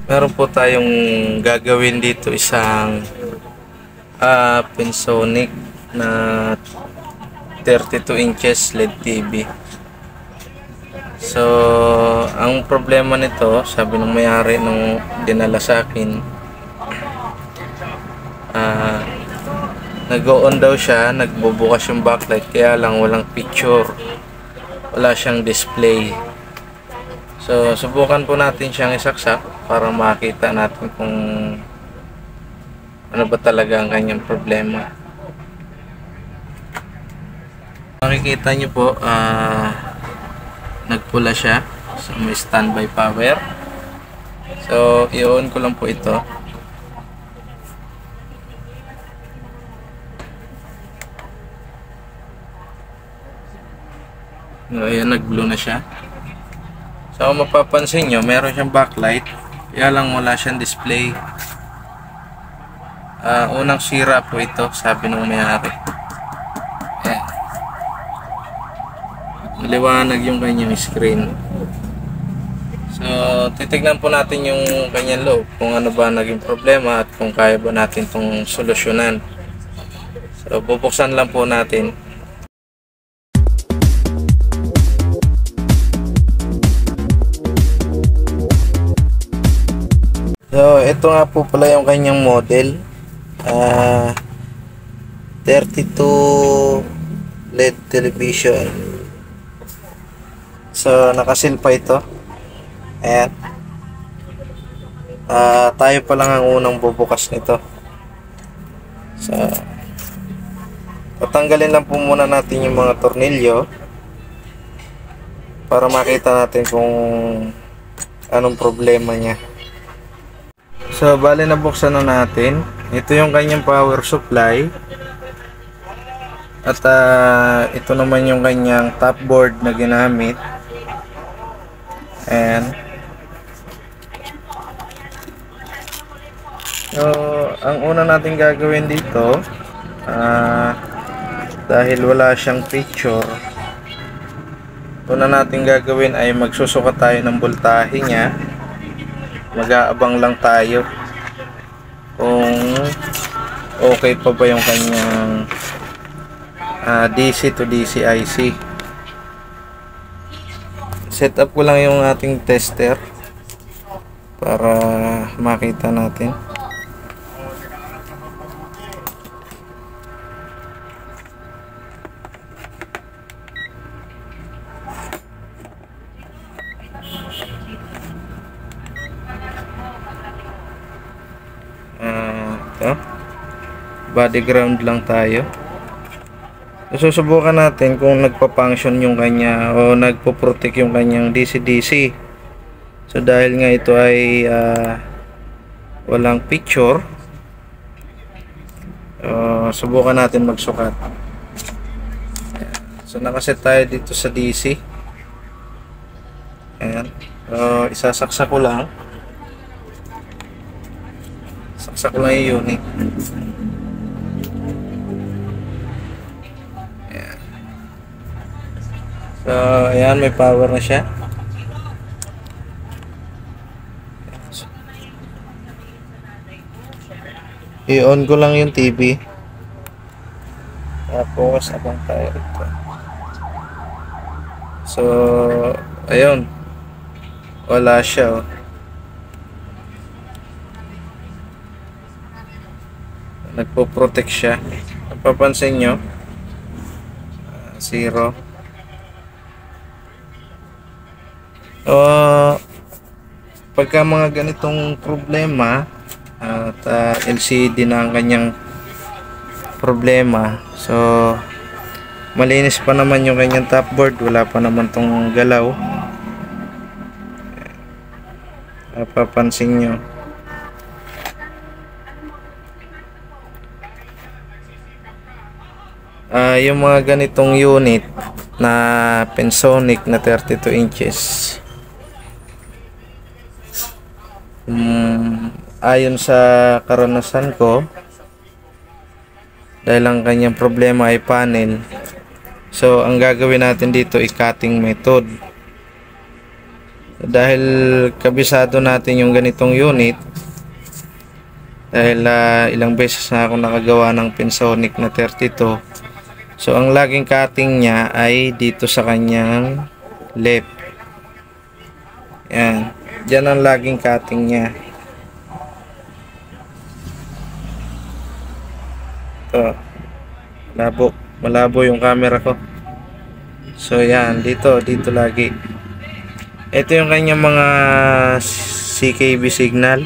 Meron po tayong gagawin dito isang Pensonic na 32 inches LED TV. So, ang problema nito, sabi ng may-ari nung dinala sa akin, nag-on daw siya, nagbubukas yung backlight, kaya lang walang picture, wala siyang display. So, subukan po natin siyang isaksak para makita natin kung ano ba talaga ang kanyang problema. Makikita nyo po, nagpula siya. So, may standby power. So, i-on ko lang po ito. So, ayan, nag-blue na siya. So, mapapansin nyo, meron siyang backlight. Kaya lang wala siyang display. Unang sira po ito, sabi nung may-ari. Ayan. Maliwanag yung kanyang screen. So, titignan po natin yung kanyang loob, kung ano ba naging problema at kung kaya ba natin itong solusyonan. So, bubuksan lang po natin. So, ito nga po pala yung kanyang model. 32 LED television. So, nakasil pa ito. Ayan. Tayo pa lang ang unang bubukas nito. So, patanggalin lang po muna natin yung mga tornilyo para makita natin kung anong problema niya. So, bali nabuksan na natin. Ito yung kanyang power supply. At ito naman yung kanyang top board na ginamit. Ayan. So, ang una natin gagawin dito, dahil wala siyang picture, una natin gagawin ay magsusukat tayo ng voltahe niya. Mag-aabang lang tayo kung okay pa ba yung kanyang DC to DC IC. Set up ko lang yung ating tester para makita natin. Body ground lang tayo. Susubukan natin kung nagpa-function yung kanya o nagpo-protect yung kanyang DC-DC. So dahil nga ito ay walang picture, subukan natin magsukat. So nakaset tayo dito sa DC. Ayan. Isasaksak ko lang. Saksak ko lang yung unit. So, ayan, may power na siya. I-on ko lang yung TV. Tapos, abang tayo ito. So, ayun. Wala siya, oh. Nagpo-protect siya. Napapansin nyo? 0. Pagka mga ganitong problema at LCD na ang kanyang problema, so malinis pa naman yung kanyang top board, wala pa naman tong galaw. Napapansin nyo, yung mga ganitong unit na Pensonic na 32 inches, ayon sa karanasan ko, dahil ang kanyang problema ay panel, so ang gagawin natin dito ay cutting method. Dahil kabisado natin yung ganitong unit, dahil ilang beses na ako nakagawa ng Pensonic na 32. So ang laging cutting niya ay dito sa kanyang left. Yan, dyan ang laging cutting niya. Ito, malabo yung camera ko. So yan, dito lagi. Ito yung kanyang mga CKB signal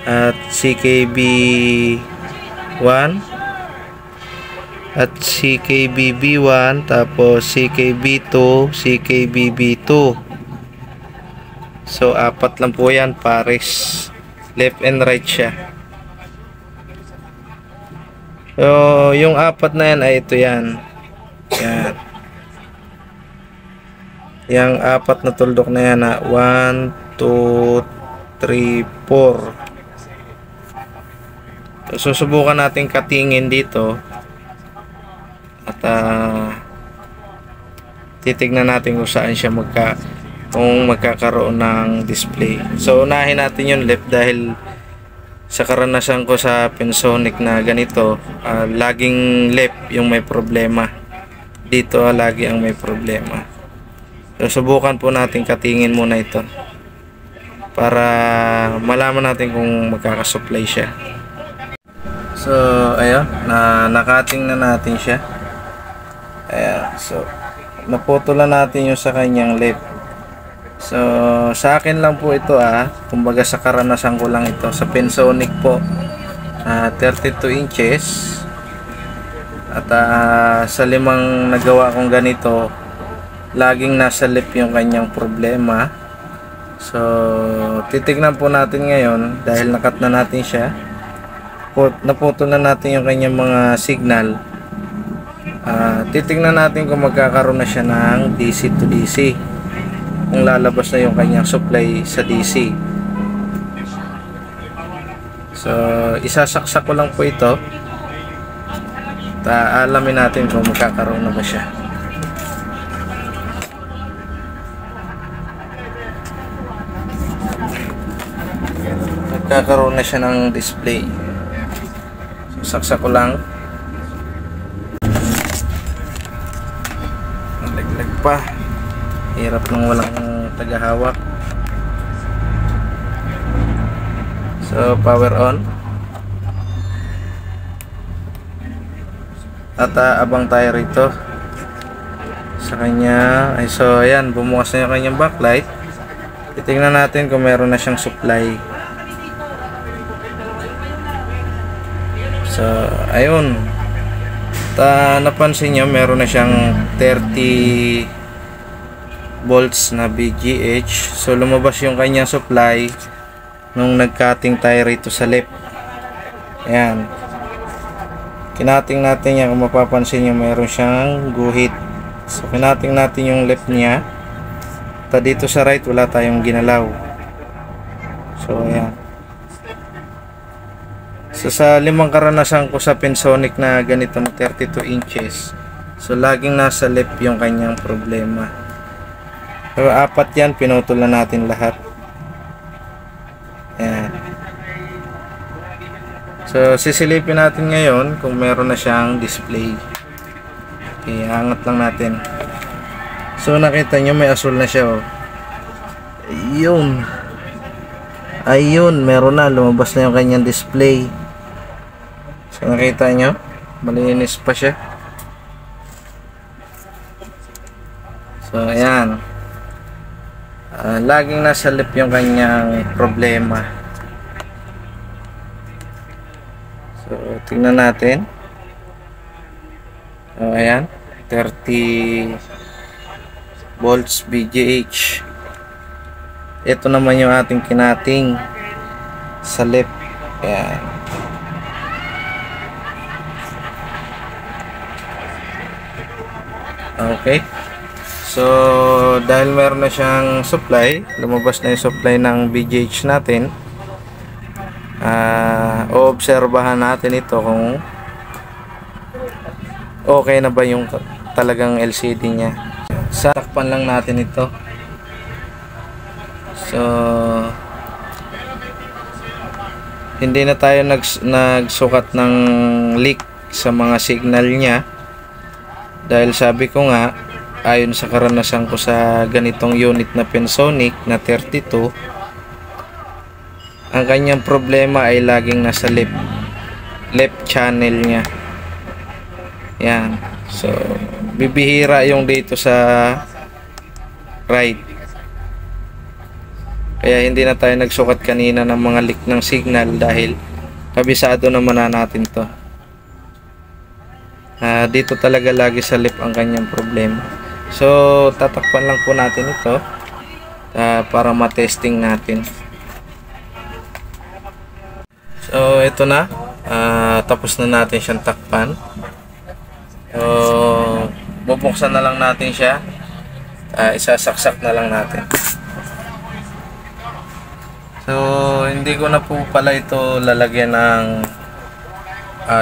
at CKB 1 at CKB B1, tapos CKB 2, CKB B2. So apat lang po yan, pares, left and right siya. So yung apat na yan ay ito yan. Yan. Yang apat na tuldok na yan na 1, 2, 3, 4. So susubukan natin katingin dito at titignan natin kung saan siya kung magkakaroon ng display. So unahin natin yung left dahil sa karanasan ko sa Pensonic na ganito, laging left yung may problema. Dito lagi ang may problema. So, subukan po natin katingin muna ito para malaman natin kung magkakasupply siya. So ayun, nakating na natin siya. Ayan, so naputulan natin yung sa kanyang left. So sa akin lang po ito, kumbaga sa karanasan ko lang ito sa Pensonic po, 32 inches at sa limang nagawa kong ganito, laging nasa left yung kanyang problema. So titignan po natin ngayon dahil nakat na natin siya, naputol na natin yung kanyang mga signal. Titignan natin kung magkakaroon na siya ng DC to DC, kung lalabas na yung kanyang supply sa DC. So isasaksak ko lang po ito at alamin natin kung magkakaroon na ba siya. Nagkakaroon na siya ng display. So, saksak ko lang. Nalaglag pa. Hirap nang walang tagahawak. So power on. At abang tayo rito sa kanya. So ayan, bumukas na yung kanyang backlight. Titingnan natin kung meron na siyang supply. So ayun, napansin nyo meron na siyang 30 volts na VGH. So lumabas yung kanyang supply nung nagcutting tayo rito sa left. Ayan, kinating natin yan. Kung mapapansin nyo meron siyang guhit. So kinating natin yung left niya. Dito sa right wala tayong ginalaw. So ayan. So sa limang karanasan ko sa Pensonic na ganito na 32 inches, so laging nasa left yung kanyang problema. So apat yan, pinutol na natin lahat. Ayan. So sisilipin natin ngayon kung meron na siyang display. Okay, angat lang natin. So nakita nyo may asul na siya, oh. Ayun. Ayun, meron na, lumabas na yung kanyang display. So nakita nyo, malinis pa siya. So ayan, laging nasa left yung kanyang problema. So tingnan natin. So ayan, 30 volts VGH. Ito naman yung ating kinating sa left. Ayan. Okay. So dahil meron na siyang supply, lumabas na yung supply ng VGH natin. Oobserbahan natin ito kung okay na ba yung talagang LCD niya. Sakpan lang natin ito. So hindi na tayo nagsukat ng leak sa mga signal niya dahil sabi ko nga, ayon sa karanasan ko sa ganitong unit na Pensonic na 32, ang kanyang problema ay laging nasa left channel niya. Yan. So bibihira yung dito sa right. Kaya hindi na tayo nagsukat kanina ng mga leak ng signal dahil kabisado naman na natin to. Dito talaga lagi sa left ang kanyang problema. So tatakpan lang po natin ito para matesting natin. So ito na, tapos na natin siyang takpan. So bubuksan na lang natin siya, isasaksak na lang natin. So hindi ko na po pala ito lalagyan ng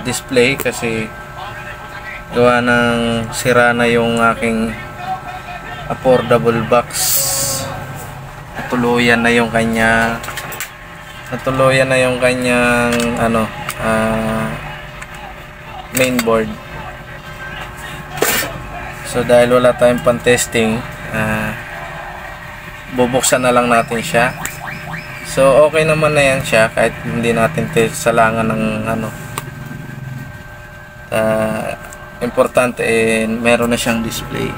display kasi gawa ng sira na yung aking affordable box. Natuluyan na yung kanyang mainboard. So dahil wala tayong pan-testing, bubuksan na lang natin siya. So okay naman na yan siya kahit hindi natin salangan ng importante meron na siyang display.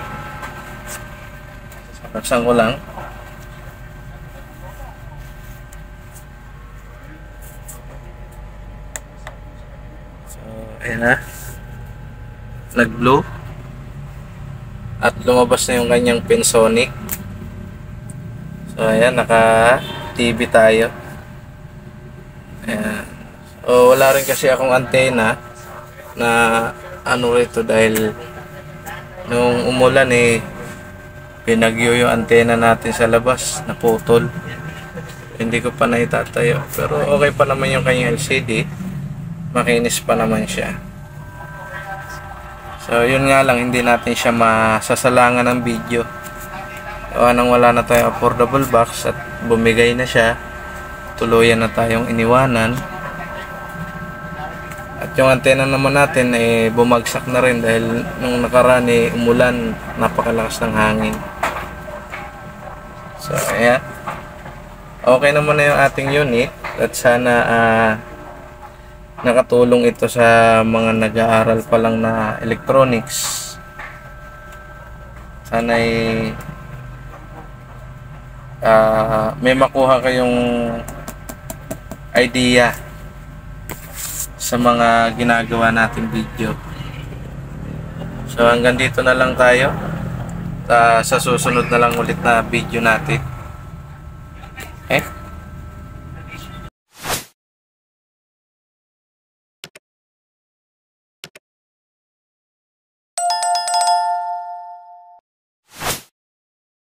Buksan ko lang. So ayan na, nag-blow at lumabas na yung kanyang Pensonic. So ayan, naka TV tayo. Ayan. So wala rin kasi akong antena na rito dahil nung umulan pinagyo yung antena natin sa labas, naputol. Hindi ko pa naitatayo, pero okay pa naman yung kanyang LCD, makinis pa naman siya. So yun nga lang, hindi natin siya masasalangan ng video. Nang wala na tayong affordable box at bumigay na siya, tuluyan na tayong iniwanan. At yung antena naman natin bumagsak na rin dahil nung nakaraan umulan, napakalakas ng hangin. So ayan, okay naman na yung ating unit at sana nakatulong ito sa mga nag-aaral pa lang na electronics. Sana may makuha kayong idea sa mga ginagawa nating video. So hanggang dito na lang tayo. Sa susunod na lang ulit na video natin.